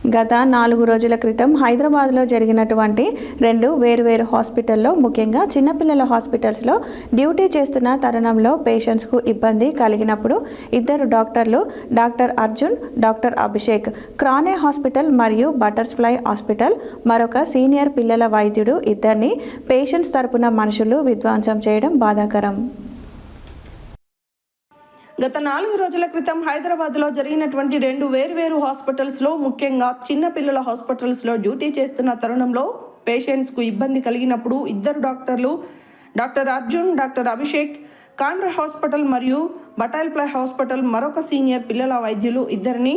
గత 4 రోజుల క్రితం హైదరాబాద్లో జరిగినటువంటి 2 వేర్వేరు హాస్పిటల్లో, ముఖ్యంగా చిన్నపిల్లల హాస్పిటల్స్లో డ్యూటీ చేస్తున్న తరుణంలో పేషెంట్స్కు ఇబ్బంది కలిగినప్పుడు ఇద్దరు డాక్టర్లు, డాక్టర్ అర్జున్, డాక్టర్ అభిషేక్, క్రానే హాస్పిటల్ మరియు బటర్ఫ్లై హాస్పిటల్ మరొక సీనియర్ పిల్లల వైద్యుడు ఇద్దరిని పేషెంట్స్ తరపున మనుషులు విధ్వంసం చేయడం బాధాకరం. గత 4 రోజుల క్రితం హైదరాబాద్లో జరిగినటువంటి 2 వేర్వేరు హాస్పిటల్స్లో, ముఖ్యంగా చిన్నపిల్లల హాస్పిటల్స్లో డ్యూటీ చేస్తున్న తరుణంలో పేషెంట్స్కు ఇబ్బంది కలిగినప్పుడు ఇద్దరు డాక్టర్లు, డాక్టర్ అర్జున్, డాక్టర్ అభిషేక్, కాండ్రా హాస్పిటల్ మరియు బటర్ఫ్లై హాస్పిటల్ మరొక సీనియర్ పిల్లల వైద్యులు ఇద్దరిని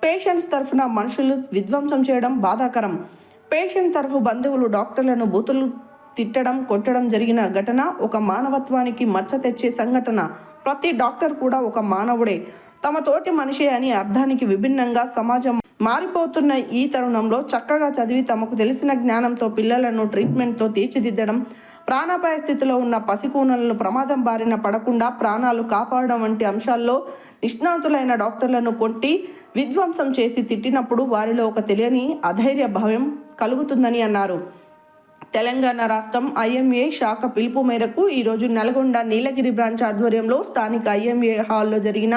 పేషెంట్స్ తరఫున మనుషులు విధ్వంసం చేయడం బాధాకరం. పేషెంట్ తరఫు బంధువులు డాక్టర్లను బూతులు తిట్టడం, కొట్టడం జరిగిన ఘటన ఒక మానవత్వానికి మచ్చ తెచ్చే సంఘటన. ప్రతి డాక్టర్ కూడా ఒక మానవుడే, తమ తోటి మనిషి అని అర్థానికి విభిన్నంగా సమాజం మారిపోతున్న ఈ తరుణంలో చక్కగా చదివి తమకు తెలిసిన జ్ఞానంతో పిల్లలను ట్రీట్మెంట్తో తీర్చిదిద్దడం, ప్రాణాపాయ స్థితిలో ఉన్న పసికూనలను ప్రమాదం బారిన పడకుండా ప్రాణాలు కాపాడడం వంటి అంశాల్లో నిష్ణాతులైన డాక్టర్లను కొట్టి విధ్వంసం చేసి తిట్టినప్పుడు వారిలో ఒక తెలియని అధైర్య భయం కలుగుతుందని అన్నారు. తెలంగాణ రాష్ట్రం ఐఎంఏ శాఖ పిలుపు మేరకు ఈరోజు నల్గొండ నీలగిరి బ్రాంచ్ ఆధ్వర్యంలో స్థానిక ఐఎంఏ హాల్లో జరిగిన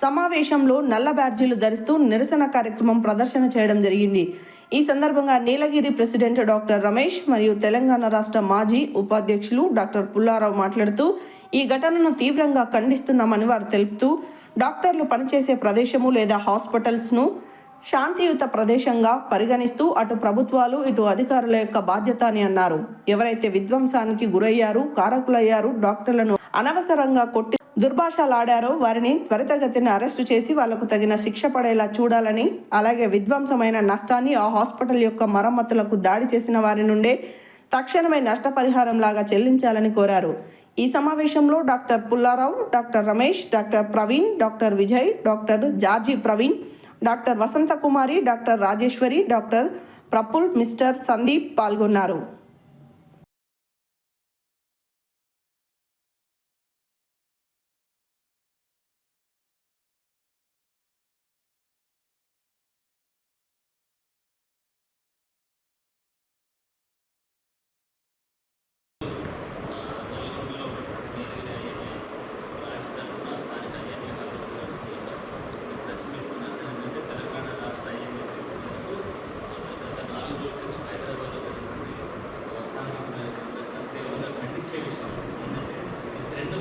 సమావేశంలో నల్ల బ్యాడ్జీలు ధరిస్తూ నిరసన కార్యక్రమం ప్రదర్శన చేయడం జరిగింది. ఈ సందర్భంగా నీలగిరి ప్రెసిడెంట్ డాక్టర్ రమేష్ మరియు తెలంగాణ రాష్ట్ర మాజీ ఉపాధ్యక్షులు డాక్టర్ పుల్లారావు మాట్లాడుతూ ఈ ఘటనను తీవ్రంగా ఖండిస్తున్నామని వారు తెలుపుతూ, డాక్టర్లు పనిచేసే ప్రదేశము లేదా హాస్పిటల్స్ను శాంతియుత ప్రదేశంగా పరిగణిస్తూ అటు ప్రభుత్వాలు, ఇటు అధికారుల యొక్క బాధ్యత అని అన్నారు. ఎవరైతే విధ్వంసానికి గురయ్యారు, కారకులయ్యారు, డాక్టర్లను అనవసరంగా కొట్టి దుర్భాషలాడారో వారిని త్వరితగతిన అరెస్టు చేసి వాళ్లకు తగిన శిక్ష పడేలా చూడాలని, అలాగే విధ్వంసమైన నష్టాన్ని ఆ హాస్పిటల్ యొక్క మరమ్మతులకు దాడి చేసిన వారి నుండే తక్షణమే నష్టపరిహారం లాగా చెల్లించాలని కోరారు. ఈ సమావేశంలో doctor Pullarao, doctor Ramesh, doctor Praveen, doctor Vijay, doctor George Praveen, doctor Vasantha Kumari, doctor Rajeshwari, doctor Praful, mister Sandeep పాల్గొన్నారు.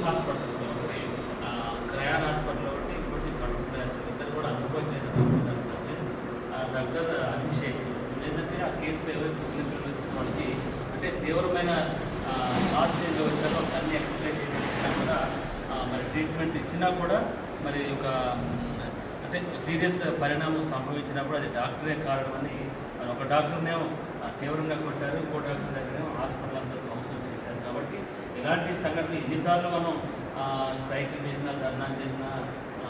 హాస్పిటల్స్లో ఒకటి క్రయాన్ హాస్పిటల్ ఒకటి, ఇంకోటి బటర్ఫ్లై హాస్పిటల్, ఇద్దరు కూడా అనుభవం డాక్టర్ అభిషేక్. ఏంటంటే ఆ కేసులో ఎవరైతే చిన్నపిల్లలు వచ్చిన వాళ్ళకి అంటే తీవ్రమైన లాస్ట్ స్టేజ్లో వచ్చారో అన్ని ఎక్స్ప్లెయిన్ చేసినా కూడా మరి ట్రీట్మెంట్ ఇచ్చినా కూడా మరి ఒక అంటే సీరియస్ పరిణామం సంభవించినప్పుడు అది డాక్టరే కారణమని మరి ఒక డాక్టర్నే తీవ్రంగా కొట్టారు, ఇంకో డాక్టర్ దగ్గర హాస్పిటల్ అంతా కౌన్సిల్ చేశారు. కాబట్టి ఇలాంటి సంఘటనలు ఎన్నిసార్లు మనం స్ట్రైక్ చేసినా, ధర్నాలు చేసినా,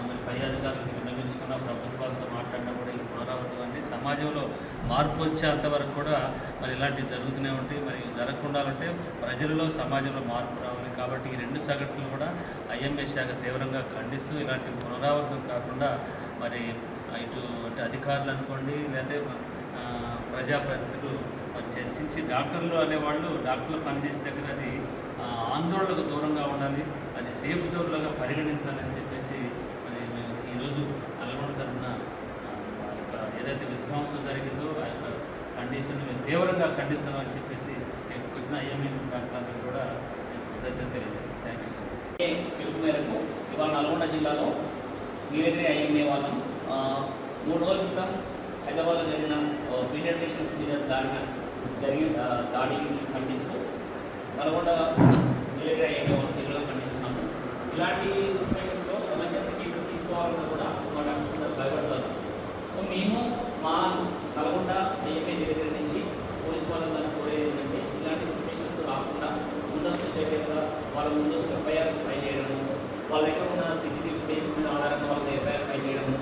మరి పై అధికారులకు విన్నవించుకున్న, ప్రభుత్వాలతో మాట్లాడినా కూడా ఇది పునరావృతం. సమాజంలో మార్పు వచ్చేంతవరకు కూడా మరి ఇలాంటివి జరుగుతూనే ఉంటాయి. మరి జరగకుండా ఉంటే ప్రజలలో, సమాజంలో మార్పు రావాలి. కాబట్టి ఈ 2 సంఘటనలు కూడా ఐఎంఏ శాఖ తీవ్రంగా ఖండిస్తూ ఇలాంటి పునరావృతం కాకుండా మరి ఇటు అంటే అధికారులు అనుకోండి, లేకపోతే ప్రజాప్రతినిధులు మరి చర్చించి డాక్టర్లు అనేవాళ్ళు డాక్టర్లు పనిచేసే దగ్గర అది ఆందోళనకు దూరంగా ఉండాలి, అది సేఫ్ జోన్లుగా పరిగణించాలని చెప్పేసి మరి మేము ఈరోజు నల్గొండ తరఫున ఏదైతే విధ్వంసం జరిగిందో ఆ యొక్క కండిషన్ మేము తీవ్రంగా ఖండిస్తున్నామని చెప్పేసి ఇక్కడికి వచ్చిన ఐఎంఏ డాక్టర్లందరూ కూడా కృతజ్ఞత తెలియజేస్తాం. Thank you so much. పిలుపు మేరకు ఇవాళ నల్గొండ జిల్లాలో నీలగిరి ఐఎంఏ వాళ్ళం 3 రోజుల క్రితం హైదరాబాద్లో జరిగిన పీడియాట్రిషియన్స్ మీద దాడిని ఖండిస్తూ నల్గొండ నీలగిరి ఐఎంఏ వాళ్ళు తీవ్రంగా ఖండిస్తున్నాము. ఇలాంటి సిచ్యువేషన్స్లో ఎమర్జెన్సీ కేసులు తీసుకోవాలన్నా కూడా మా డాక్టర్స్ అందరూ భయపడతారు. సో మేము మా నల్గొండ ఐఎంఏ దగ్గర నుంచి పోలీస్ వాళ్ళందరూ కోరేది ఏంటంటే ఇలాంటి సిచ్యువేషన్స్ రాకుండా ముందస్తు చర్యగా వాళ్ళ ముందు ఎఫ్ఐఆర్స్ ఫైల్ చేయడము, వాళ్ళ దగ్గర ఉన్న సీసీటీవీ ఫుటేజ్ మీద ఆధారంగా వాళ్ళకి ఎఫ్ఐఆర్ ఫైల్ చేయడము,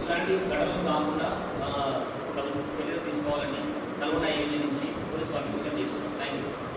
ఇలాంటి ఘటనలు కాకుండా చర్యలు తీసుకోవాలని నల్గొండ ఐఎంఏ నుంచి పోలీస్ వాళ్ళకి విజ్ఞప్తి చేస్తున్నాం. Thank you.